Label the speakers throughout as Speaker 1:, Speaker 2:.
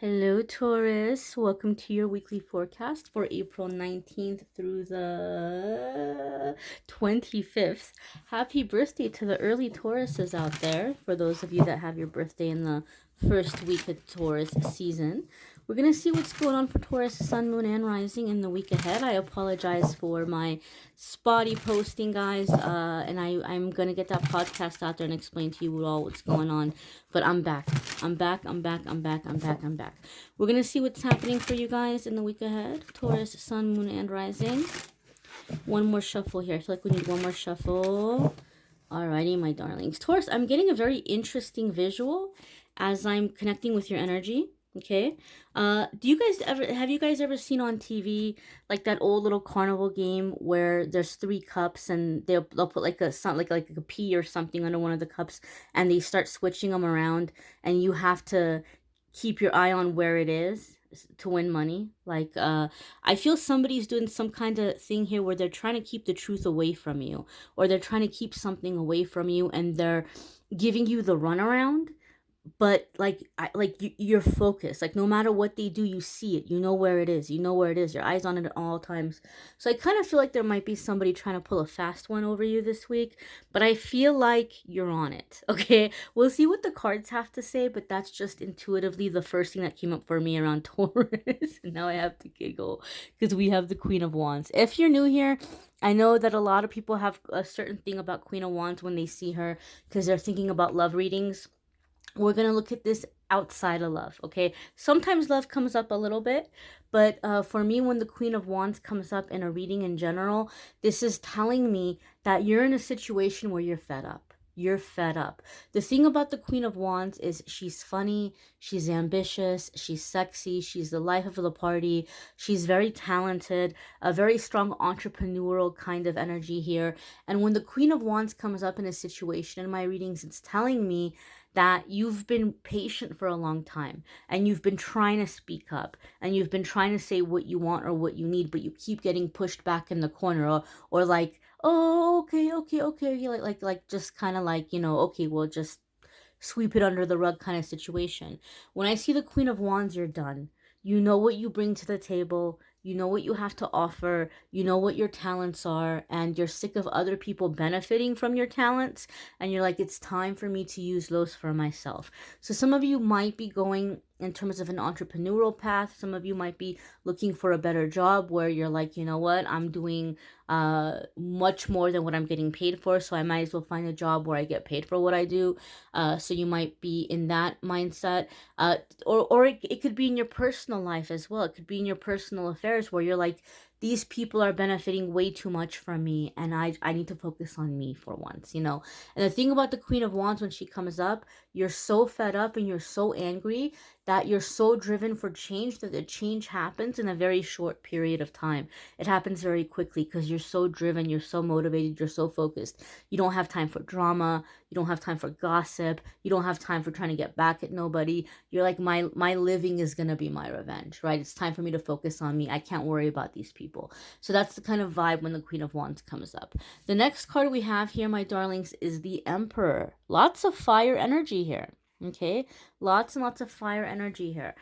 Speaker 1: Hello, Taurus. Welcome to your weekly forecast for April 19th through the 25th. Happy birthday to the early Tauruses out there. For those of you that have your birthday in the first week of Taurus season, we're going to see what's going on for Taurus, Sun, Moon, and Rising in the week ahead. I apologize for my spotty posting, guys, and I'm going to get that podcast out there and explain to you all what's going on. But I'm back. I'm back. We're going to see what's happening for you guys in the week ahead. Taurus, Sun, Moon, and Rising. One more shuffle here. I feel like we need one more shuffle. Alrighty, my darlings. Taurus, I'm getting a very interesting visual as I'm connecting with your energy. Okay. Do you guys have you guys ever seen on TV like that old little carnival game where there's three cups and they'll put like like a pea or something under one of the cups and they start switching them around and you have to keep your eye on where it is to win money. Like I feel somebody's doing some kind of thing here where they're trying to keep the truth away from you, or they're trying to keep something away from you, and they're giving you the runaround. But you're focused. Like no matter what they do, you see it. You know where it is. You know where it is. Your eyes on it at all times. So I kind of feel like there might be somebody trying to pull a fast one over you this week, but I feel like you're on it. Okay, we'll see what the cards have to say, but that's just intuitively the first thing that came up for me around Taurus. And now I have to giggle because we have the Queen of Wands. If you're new here, I know that a lot of people have a certain thing about Queen of Wands when they see her because they're thinking about love readings. We're going to look at this outside of love, okay? Sometimes love comes up a little bit, but for me, when the Queen of Wands comes up in a reading in general, this is telling me that you're in a situation where you're fed up. You're fed up. The thing about the Queen of Wands is she's funny, she's ambitious, she's sexy, she's the life of the party, she's very talented, a very strong entrepreneurial kind of energy here. And when the Queen of Wands comes up in a situation in my readings, it's telling me that you've been patient for a long time and you've been trying to speak up and you've been trying to say what you want or what you need, but you keep getting pushed back in the corner, or like, oh, okay, like just kind of like, okay, well, just sweep it under the rug kind of situation. When I see the Queen of Wands, you're done. You know what you bring to the table. You know what you have to offer. You know what your talents are. And you're sick of other people benefiting from your talents. And you're like, it's time for me to use those for myself. So some of you might be going in terms of an entrepreneurial path. Some of you might be looking for a better job where you're like, you know what, I'm doing much more than what I'm getting paid for, so I might as well find a job where I get paid for what I do. So you might be in that mindset, or it could be in your personal life as well. It could be in your personal affairs where you're like, these people are benefiting way too much from me, and I need to focus on me for once, And the thing about the Queen of Wands, when she comes up, you're so fed up and you're so angry that you're so driven for change that the change happens in a very short period of time. It happens very quickly because you're so driven, you're so motivated, you're so focused. You don't have time for drama, you don't have time for gossip, you don't have time for trying to get back at nobody. You're like, my living is going to be my revenge, right? It's time for me to focus on me. I can't worry about these people. So that's the kind of vibe when the Queen of Wands comes up. The next card we have here, my darlings, is the Emperor. Lots of fire energy here. Okay, lots and lots of fire energy here.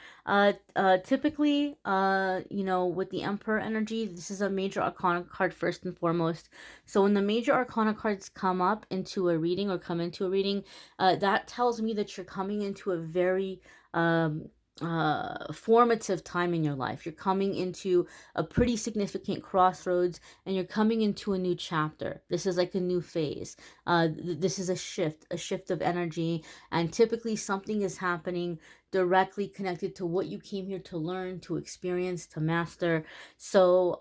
Speaker 1: Typically, with the Emperor energy, this is a major arcana card first and foremost. So when the major arcana cards come up into a reading or come into a reading, that tells me that you're coming into a very formative time in your life. You're coming into a pretty significant crossroads and you're coming into a new chapter. This is like a new phase. This is a shift of energy, and typically something is happening directly connected to what you came here to learn, to experience, to master. So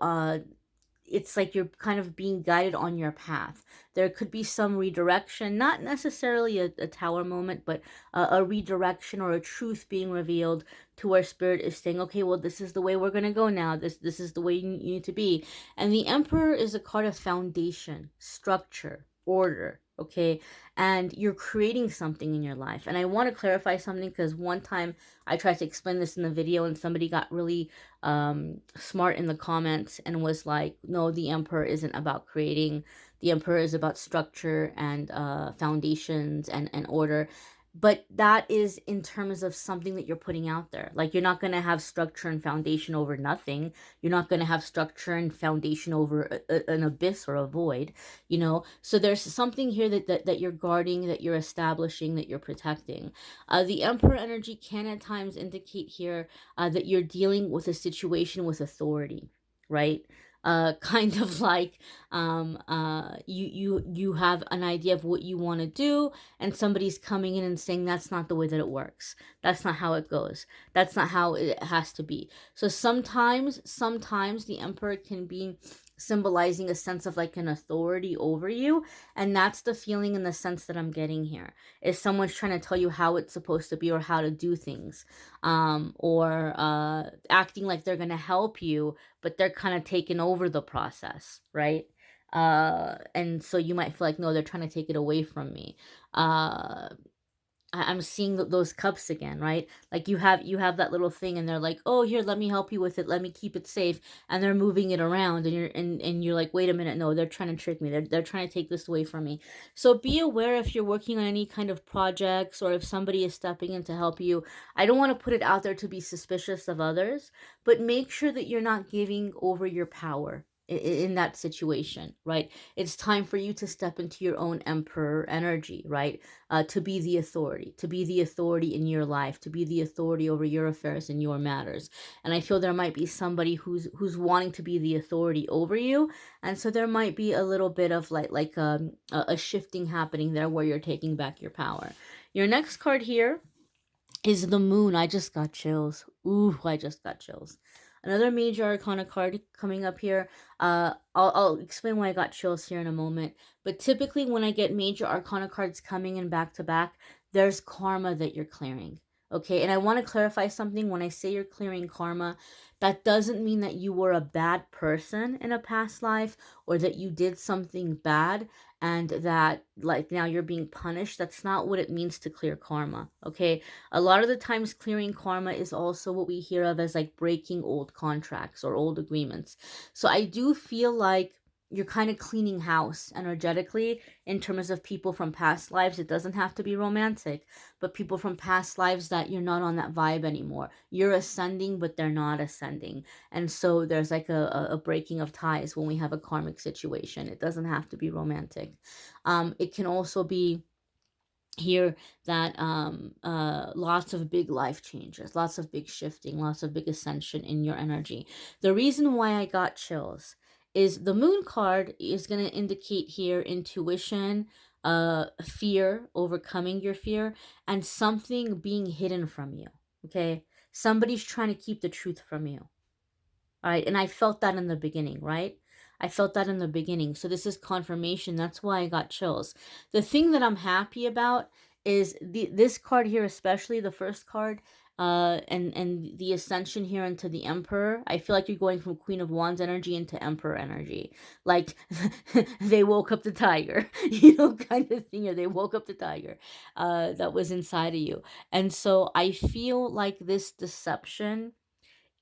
Speaker 1: it's like you're kind of being guided on your path. There could be some redirection, not necessarily a tower moment, but a redirection or a truth being revealed to where spirit is saying, okay, well, this is the way we're going to go now. This is the way you need to be. And the Emperor is a card of foundation, structure, order. Okay, and you're creating something in your life. And I want to clarify something because one time I tried to explain this in the video and somebody got really smart in the comments and was like, no, the Emperor isn't about creating. The Emperor is about structure and foundations and order. but that is in terms of something that you're putting out there. Like, you're not going to have structure and foundation over nothing. You're not going to have structure and foundation over an abyss or a void, you know. So there's something here that you're guarding, that you're establishing, that you're protecting. The Emperor energy can at times indicate here that you're dealing with a situation with authority, right? Kind of like, you have an idea of what you want to do, and somebody's coming in and saying that's not the way that it works. That's not how it goes. That's not how it has to be. So sometimes the Emperor can be symbolizing a sense of like an authority over you, and that's the feeling and the sense that I'm getting here, is someone's trying to tell you how it's supposed to be or how to do things, or acting like they're going to help you, but they're kind of taking over the process, right? And so you might feel like, no, they're trying to take it away from me. uh I'm seeing those cups again, right? Like, you have that little thing, and they're like, "Oh, here, let me help you with it. Let me keep it safe." And they're moving it around, and you're like, "Wait a minute, no, they're trying to trick me. They're trying to take this away from me." So be aware if you're working on any kind of projects, or if somebody is stepping in to help you. I don't want to put it out there to be suspicious of others, but make sure that you're not giving over your power in that situation, right? It's time for you to step into your own emperor energy, right? To be the authority, to be the authority in your life, to be the authority over your affairs and your matters. And I feel there might be somebody who's wanting to be the authority over you, and so there might be a little bit of a shifting happening there, where you're taking back your power. Your next card here is the moon. I just got chills. Ooh, I just got chills. Another major arcana card coming up here. I'll explain why I got chills here in a moment. But typically, when I get major arcana cards coming in back to back, there's karma that you're clearing. Okay, and I want to clarify something. When I say you're clearing karma, that doesn't mean that you were a bad person in a past life, or that you did something bad and that, like, now you're being punished. That's not what it means to clear karma. Okay, a lot of the times, clearing karma is also what we hear of as like breaking old contracts or old agreements. So I do feel like you're kind of cleaning house energetically in terms of people from past lives. It doesn't have to be romantic, but people from past lives that you're not on that vibe anymore. You're ascending, but they're not ascending. And so there's like a breaking of ties when we have a karmic situation. It doesn't have to be romantic. It can also be here that lots of big life changes, lots of big shifting, lots of big ascension in your energy. The reason why I got chills is the moon card is going to indicate here intuition, fear, overcoming your fear, and something being hidden from you. Okay, somebody's trying to keep the truth from you. All right. And I felt that in the beginning, right? I felt that in the beginning. So this is confirmation. That's why I got chills. The thing that I'm happy about is this card here, especially the first card, and the ascension here into the Emperor. I feel like you're going from Queen of Wands energy into Emperor energy. Like, they woke up the tiger, kind of thing. Or they woke up the tiger that was inside of you. And so I feel like this deception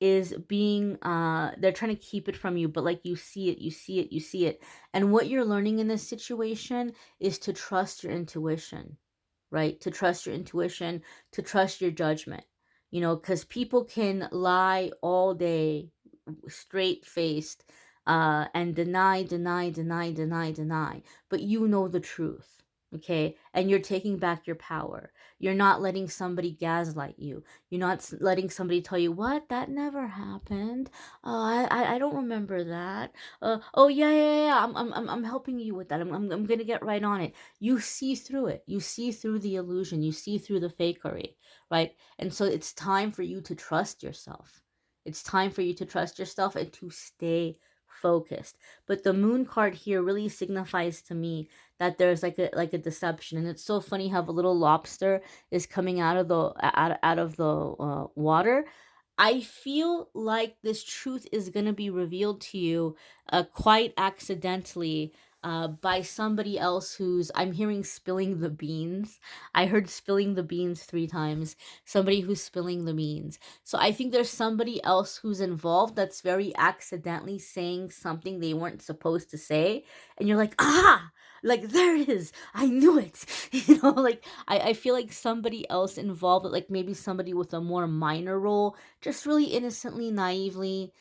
Speaker 1: is being they're trying to keep it from you, but like, you see it, you see it, you see it. And what you're learning in this situation is to trust your intuition, right? To trust your intuition, to trust your judgment, because people can lie all day, straight faced, and deny, but you know the truth. Okay, and you're taking back your power. You're not letting somebody gaslight you. You're not letting somebody tell you, what, that never happened. I don't remember that. Oh, yeah. I'm helping you with that. I'm gonna get right on it. You see through it. You see through the illusion. You see through the fakery, right? And so it's time for you to trust yourself. It's time for you to trust yourself and to stay focused. But the moon card here really signifies to me that there's like a deception. And it's so funny how the little lobster is coming out of the water. I feel like this truth is going to be revealed to you quite accidentally, by somebody else who's, I'm hearing, spilling the beans. I heard spilling the beans 3 times. Somebody who's spilling the beans. So I think there's somebody else who's involved that's very accidentally saying something they weren't supposed to say. And you're like, ah, like there it is, I knew it. You know, like I feel like somebody else involved, like maybe somebody with a more minor role, just really innocently, naively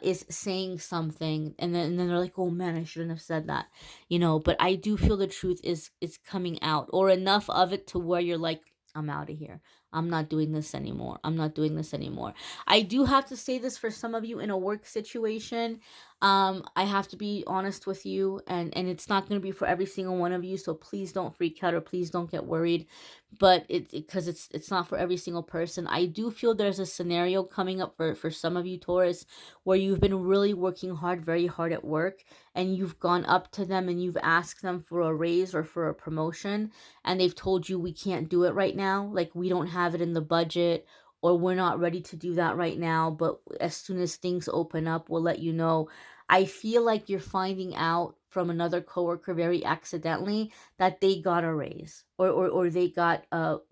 Speaker 1: is saying something, and then they're like, oh man, I shouldn't have said that, you know. But I do feel the truth is coming out, or enough of it to where you're like, I'm out of here. I'm not doing this anymore. I'm not doing this anymore. I do have to say this for some of you in a work situation. I have to be honest with you, and it's not going to be for every single one of you, so please don't freak out or please don't get worried. But because it's not for every single person. I do feel there's a scenario coming up for some of you Taurus, where you've been really working hard, very hard at work, and you've gone up to them and you've asked them for a raise or for a promotion, and they've told you, we can't do it right now, like we don't have it in the budget, or we're not ready to do that right now, but as soon as things open up, we'll let you know. I feel like you're finding out from another coworker very accidentally that they got a raise, or they got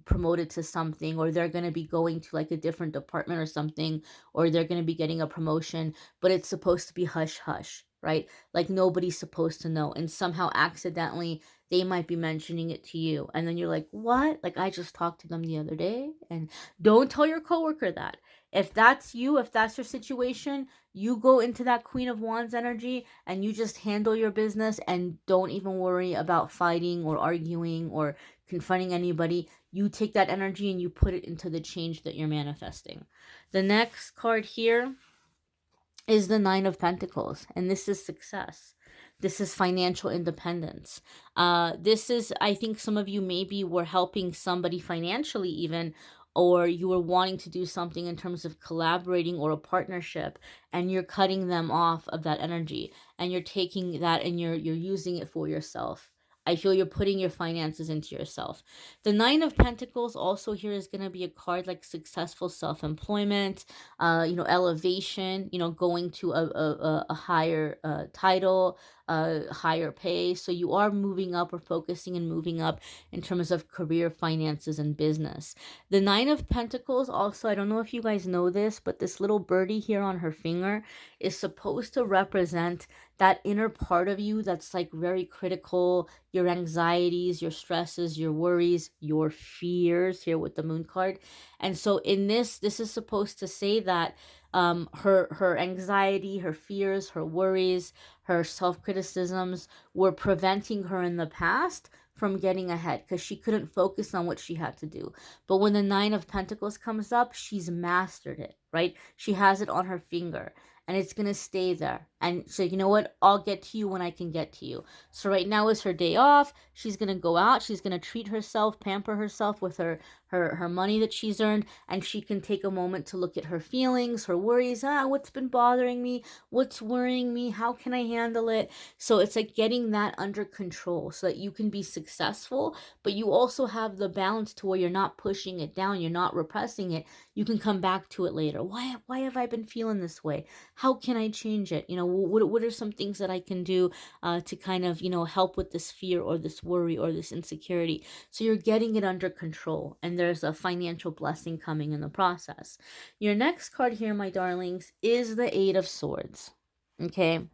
Speaker 1: promoted to something, or they're going to be going to like a different department or something, or they're going to be getting a promotion, but it's supposed to be hush hush, right? Like nobody's supposed to know, and somehow accidentally they might be mentioning it to you, and then you're like, what? Like I just talked to them the other day. And don't tell your coworker that. If that's you, if that's your situation, you go into that Queen of Wands energy and you just handle your business, and don't even worry about fighting or arguing or confronting anybody. You take that energy and you put it into the change that you're manifesting. The next card here is the Nine of Pentacles, and this is success. This is financial independence. This is, I think some of you maybe were helping somebody financially even, or you were wanting to do something in terms of collaborating or a partnership, and you're cutting them off of that energy, and you're taking that and you're using it for yourself. I feel you're putting your finances into yourself. The Nine of Pentacles also here is going to be a card like successful self-employment, elevation, going to a higher title, higher pay. So you are moving up or focusing and moving up in terms of career, finances, and business. The Nine of Pentacles also, I don't know if you guys know this, but this little birdie here on her finger is supposed to represent that inner part of you that's like very critical, your anxieties, your stresses, your worries, your fears here with the Moon card. And so in this is supposed to say that her anxiety, her fears, her worries, her self-criticisms were preventing her in the past from getting ahead, because she couldn't focus on what she had to do. But when the Nine of Pentacles comes up, she's mastered it, right? She has it on her finger, and it's going to stay there. And so, you know what? I'll get to you when I can get to you. So right now is her day off. She's going to go out. She's going to treat herself, pamper herself with her money that she's earned, and she can take a moment to look at her feelings, her worries. What's been bothering me? What's worrying me? How can I handle it? So it's like getting that under control so that you can be successful, but you also have the balance to where you're not pushing it down, you're not repressing it. You can come back to it later. Why have I been feeling this way? How can I change it? What are some things that I can do to kind of, help with this fear or this worry or this insecurity? So you're getting it under control, and there's a financial blessing coming in the process. Your next card here, my darlings, is the Eight of Swords. Okay.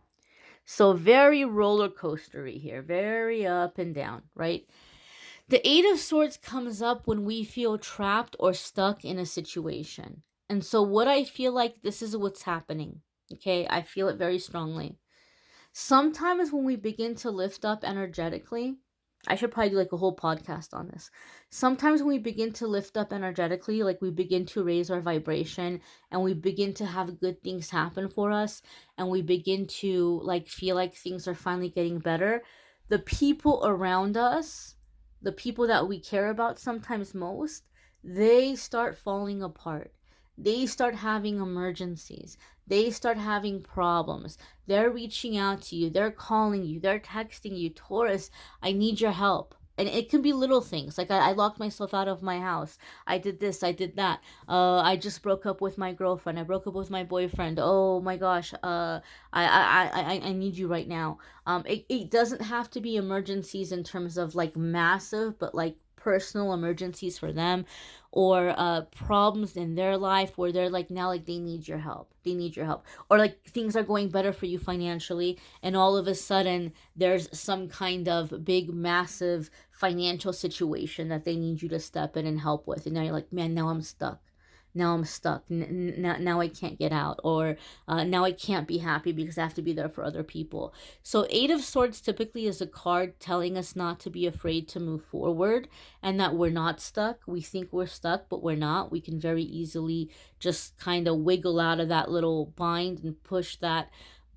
Speaker 1: So very roller coastery here, very up and down, right? The Eight of Swords comes up when we feel trapped or stuck in a situation. And so what I feel like, this is what's happening. Okay, I feel it very strongly. Sometimes when we begin to lift up energetically, I should probably do like a whole podcast on this. Sometimes when we begin to lift up energetically, like we begin to raise our vibration, and we begin to have good things happen for us, and we begin to like feel like things are finally getting better, the people around us, the people that we care about sometimes most, they start falling apart. They start having emergencies. They start having problems. They're reaching out to you. They're calling you. They're texting you. Taurus, I need your help. And it can be little things. Like I locked myself out of my house. I did this. I did that. I just broke up with my girlfriend. I broke up with my boyfriend. Oh my gosh. I need you right now. It doesn't have to be emergencies in terms of like massive, but like personal emergencies for them, or problems in their life where they're like now like they need your help. They need your help. Or like things are going better for you financially, and all of a sudden there's some kind of big massive financial situation that they need you to step in and help with. And now you're like, man, now I'm stuck. Now I'm stuck. Now I can't get out, or now I can't be happy because I have to be there for other people. So Eight of Swords typically is a card telling us not to be afraid to move forward, and that we're not stuck. We think we're stuck, but we're not. We can very easily just kind of wiggle out of that little bind and push that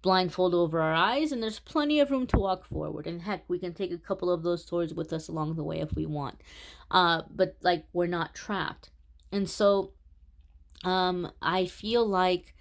Speaker 1: blindfold over our eyes, and there's plenty of room to walk forward. And heck, we can take a couple of those swords with us along the way if we want. But like, we're not trapped. And so I feel like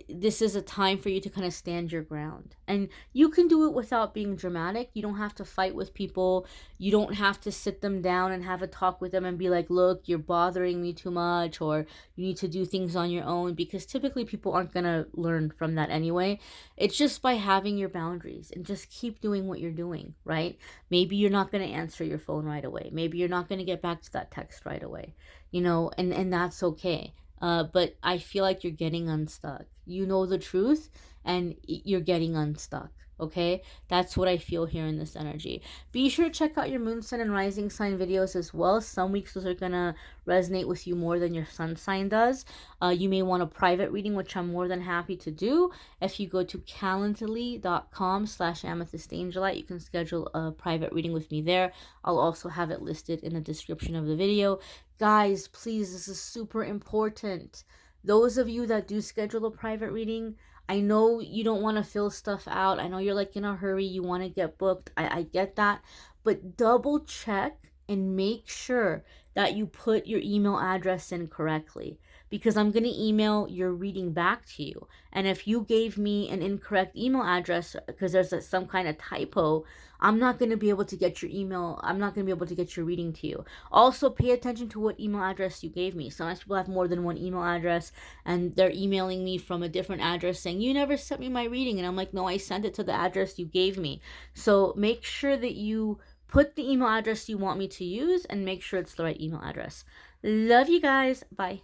Speaker 1: this is a time for you to kind of stand your ground, and you can do it without being dramatic. You don't have to fight with people. You don't have to sit them down and have a talk with them and be like, look, you're bothering me too much, or you need to do things on your own, because typically people aren't going to learn from that anyway. It's just by having your boundaries and just keep doing what you're doing, right? Maybe you're not going to answer your phone right away. Maybe you're not going to get back to that text right away, and that's okay. But I feel like you're getting unstuck. You know the truth, and you're getting unstuck. Okay, that's what I feel here in this energy. Be sure to check out your moon, sun, and rising sign videos as well. Some weeks those are gonna resonate with you more than your sun sign does. You may want a private reading, which I'm more than happy to do. If you go to calendly.com/amethystangelite, you can schedule a private reading with me there. I'll also have it listed in the description of the video. Guys, please, this is super important. Those of you that do schedule a private reading, I know you don't want to fill stuff out. I know you're like in a hurry. You want to get booked. I get that. But double check and make sure that you put your email address in correctly, because I'm going to email your reading back to you. And if you gave me an incorrect email address because there's some kind of typo, I'm not going to be able to get your email. I'm not going to be able to get your reading to you. Also, pay attention to what email address you gave me. Sometimes people have more than one email address, and they're emailing me from a different address saying, you never sent me my reading. And I'm like, no, I sent it to the address you gave me. So make sure that you put the email address you want me to use, and make sure it's the right email address. Love you guys. Bye.